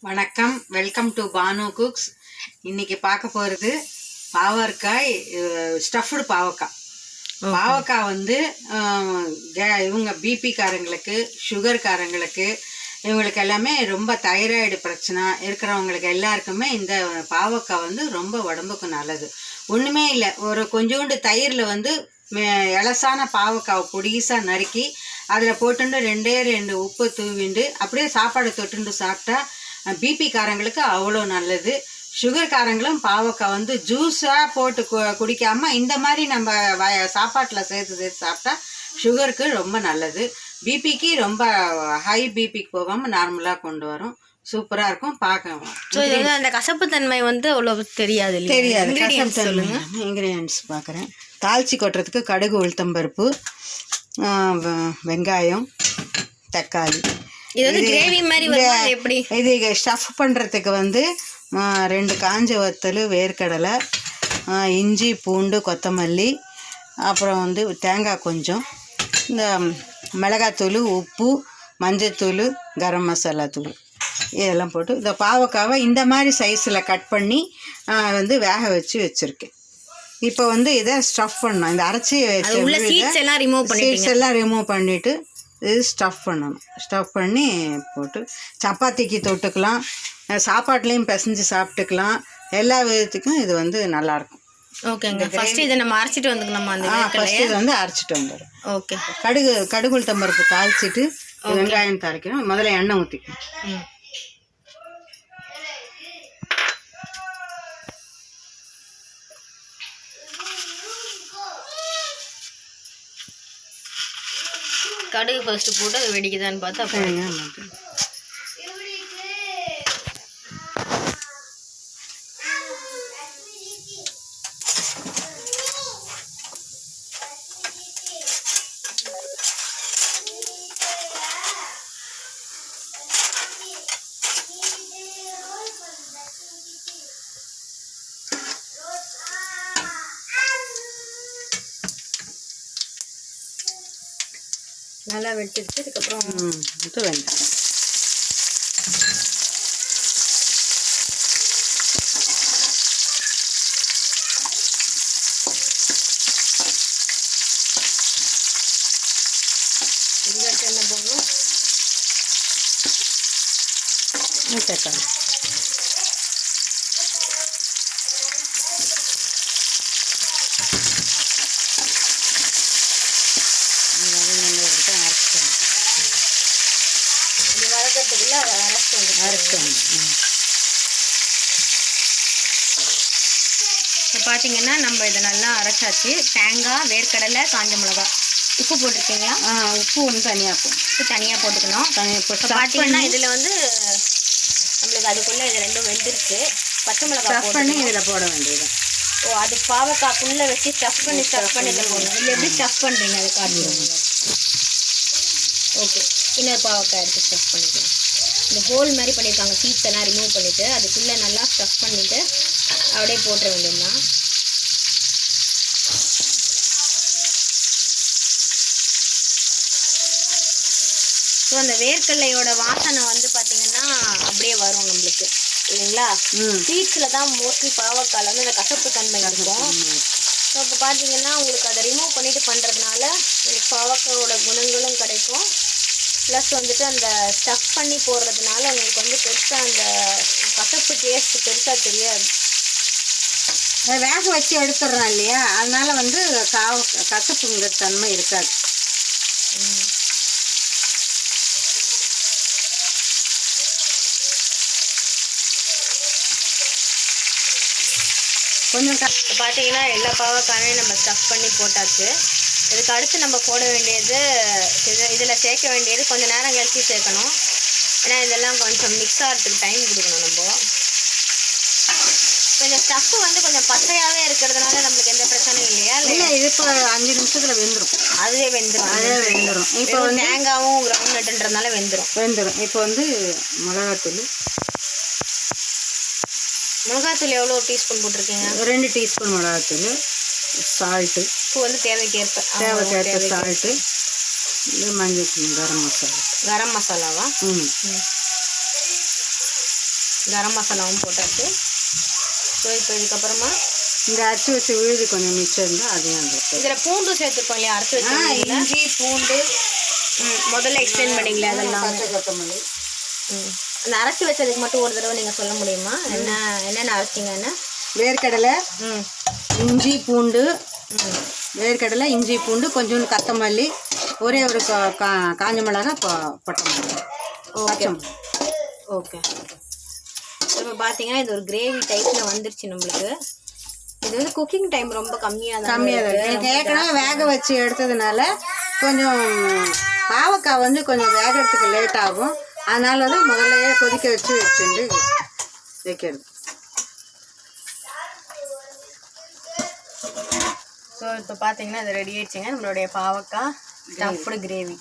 வணக்கம், welcome to Banu cooks. இன்னைக்கு பார்க்க போகிறது பாவற்காய் ஸ்டஃப்டு பாவக்காய். பாவக்காய் வந்து இவங்க பிபிக்காரங்களுக்கு, சுகர்காரங்களுக்கு, இவங்களுக்கு எல்லாமே ரொம்ப தைராய்டு பிரச்சனை இருக்கிறவங்களுக்கு எல்லாருக்குமே இந்த பாவக்காய் வந்து ரொம்ப உடம்புக்கு நல்லது. ஒன்றுமே இல்லை, ஒரு கொஞ்சோண்டு தயிரில் வந்து இலசான பாவக்காவை பொடிசாக நறுக்கி அதில் போட்டுண்டு ரெண்டு உப்பு தூவிண்டு அப்படியே சாப்பாடு தொட்டுண்டு சாப்பிட்டா பிபிக்காரங்களுக்கு அவ்வளோ நல்லது. சுகர்காரங்களும் பாவக்காய் வந்து ஜூஸாக போட்டு குடிக்காமல் இந்த மாதிரி நம்ம சாப்பாட்டில் சேர்த்து சாப்பிட்டா சுகருக்கு ரொம்ப நல்லது. பிபிக்கு ரொம்ப ஹை பிபிக்கு போகாமல் நார்மலாக கொண்டு வரும். சூப்பராக இருக்கும் பார்க்கலாம். ஸோ இது வந்து அந்த கசப்பு தன்மை வந்து அவ்வளோ தெரியாது. சொல்லுங்கள். இன்க்ரீடியன்ட்ஸ் பார்க்குறேன். தாளிச்சி கொட்டுறதுக்கு கடுகு, உளுத்தம்பருப்பு, வெங்காயம், தக்காளி. இது வந்து கிரேவி மாதிரி எப்படி? இது ஸ்டஃப் பண்ணுறதுக்கு வந்து 2 காஞ்ச வத்தல், வேர்க்கடலை, இஞ்சி, பூண்டு, கொத்தமல்லி, அப்புறம் வந்து தேங்காய் கொஞ்சம், இந்த மிளகாத்தூள், உப்பு, மஞ்சத்தூள், கரம் மசாலா தூள் இதெல்லாம் போட்டு இந்த பாவக்காவை இந்த மாதிரி சைஸில் கட் பண்ணி வந்து வேக வச்சுருக்கேன். இப்போ வந்து இதை ஸ்டஃப் பண்ணணும். இந்த அரைச்சி சீட்ஸ் எல்லாம் ரிமூவ் பண்ணிவிட்டு இது ஸ்டஃப் பண்ணணும். ஸ்டஃப் பண்ணி போட்டு சப்பாத்திக்கு தொட்டுக்கலாம், சாப்பாட்லேயும் பிசைஞ்சு சாப்பிட்டுக்கலாம். எல்லா விதத்துக்கும் இது வந்து நல்லாயிருக்கும். ஓகேங்க. ஃபஸ்ட்டு இதை நம்ம அரைச்சிட்டு வந்துக்கலாமா? ஃபஸ்ட்டு இதை வந்து அரைச்சிட்டு வந்துடும். ஓகே. கடுகு உளுத்தம்பருப்பு தாளிச்சிட்டு வெங்காயம் தாளிக்கணும். முதல்ல எண்ணெய் ஊற்றிக்கணும். கடுகு ஃபர்ஸ்ட் போட்டு அது வெடிக்குதான்னு பார்த்தா நல்லா வெட்டிட்டு அதுக்கப்புறம் இது வெங்காயம் இதுக்கு என்ன போடணும்? தக்காளி பார்த்தீங்கன்னா நம்ம இதை நல்லா அரைச்சாச்சு. தேங்காய், வேர்க்கடலை, காஞ்ச மிளகா, உப்பு போட்டிருக்கீங்களா? உப்பு ஒன்று தனியாக உப்பு தனியாக போட்டுக்கணும். போட்டு பார்த்தீங்கன்னா இதில் வந்து நம்மளுக்கு அதுக்குள்ளே இது ரெண்டும் வெந்துருச்சு. பச்சை மிளகா பண்ணி இதில் போட வேண்டியது. ஓ, அது பாவக்காக்குள்ளே வச்சு ஸ்டஃப் பண்ணி இதில் போடணும். இல்லை எப்படி ஸ்டஃப் பண்ணுறீங்க அது காட்டுங்க. ஓகே, இன்னொரு பாவக்காய் எடுத்து ஸ்டஃப் பண்ணிக்கலாம். இந்த ஹோல் மாதிரி பண்ணியிருக்காங்க, சீட்ஸ் எல்லாம் ரிமூவ் பண்ணிவிட்டு அதுக்குள்ளே நல்லா ஸ்டஃப் பண்ணிவிட்டு அப்படியே போட்டுற வேண்டியதுதான். ஸோ அந்த வேர்க்கடலையோட வாசனை வந்து பார்த்தீங்கன்னா அப்படியே வரும் நம்மளுக்கு, இல்லைங்களா? சீட்ஸில் தான் மோஸ்ட்லி பாவக்காயில் வந்து அந்த கசப்பு தன்மை இருக்கும். ஸோ இப்போ பார்த்தீங்கன்னா உங்களுக்கு அதை ரிமூவ் பண்ணிவிட்டு பண்ணுறதுனால உங்களுக்கு பாவக்காயோட குணங்களும் கிடைக்கும். ப்ளஸ் வந்துட்டு அந்த ஸ்டஃப் பண்ணி போடுறதுனால உங்களுக்கு வந்து பெருசாக அந்த கசப்பு டேஸ்ட் பெருசாக தெரியாது. வேக வச்சு எடுத்துடுறோம் இல்லையா, அதனால வந்து கசப்புங்கிற தன்மை இருக்காது. கொஞ்சம் பார்த்தீங்கன்னா எல்லா பாவக்காயும் நம்ம ஸ்டஃப் பண்ணி போட்டாச்சு. இதுக்கு அடுத்து நம்ம போட வேண்டியது இதில் சேர்க்க வேண்டியது கொஞ்சம் நேரம் கழிச்சு சேர்க்கணும். ஏன்னா இதெல்லாம் கொஞ்சம் மிக்ஸ் ஆகிறதுக்கு டைம் கொடுக்கணும். நம்ம கொஞ்சம் ஸ்டஃப்பு வந்து கொஞ்சம் பச்சையாகவே இருக்கிறதுனால நம்மளுக்கு எந்த பிரச்சனையும் இல்லையா? இல்லை, இது இப்போ 5 நிமிஷத்தில் வெந்துடும். அதுவே வெந்துடும். இப்போ தேங்காயும் கிரவுண்ட் நட்டுன்றதுனால வெந்துடும். இப்போ வந்து மிளகாத்தூள் எவ்வளோ டீஸ்பூன் போட்டிருக்கீங்க? 2 டீஸ்பூன் மிளகாத்தூள், சால்ட்டு, இப்போ வந்து தேவைக்கேற்ப சால்ட்டு, இது மஞ்சள், கரம் மசாலாவா? கரம் மசாலாவும் போட்டாச்சு. ஸோ இப்போ இதுக்கப்புறமா இந்த அரைச்சி வச்ச விழுது கொஞ்சம் மிச்சம் இருந்தால் அதையும் அந்த இதில் பூண்டு சேர்த்துருக்கோம் இல்லையா, அரைச்சி வச்சு இஞ்சி பூண்டு முதல்ல எக்ஸ்பிளைன் பண்ணிங்களே அதெல்லாம். பச்சை கொத்தமல்லி. அந்த அரைச்சி வச்சதுக்கு மட்டும் ஒரு தடவை நீங்கள் சொல்ல முடியுமா, என்னென்ன அரைச்சிங்கன்னு? வேர்க்கடலை, இஞ்சி பூண்டு, வேர்க்கடலை, இஞ்சி பூண்டு, கொஞ்சோண்டு கொத்தமல்லி, ஒரே ஒரு காஞ்ச மிளகா போட்டோம். Okay okay. இப்போ பார்த்தீங்கன்னா இது ஒரு கிரேவி டைப்பில் வந்துருச்சு நம்மளுக்கு. இது வந்து குக்கிங் டைம் ரொம்ப கம்மியாக தான் இருக்குது. எனக்கு ஏற்கனவே வேக வச்சு எடுத்ததுனால கொஞ்சம் பாவக்காய் வந்து கொஞ்சம் வேகிறதுக்கு லேட் ஆகும். அதனால தான் முதல்லையே கொதிக்க வச்சுட்டு வைக்கிறது. ஸோ இப்போ பார்த்தீங்கன்னா இது ரெடி ஆயிடுச்சுங்க நம்மளுடைய பாவக்காய் ஸ்டஃப்டு கிரேவி.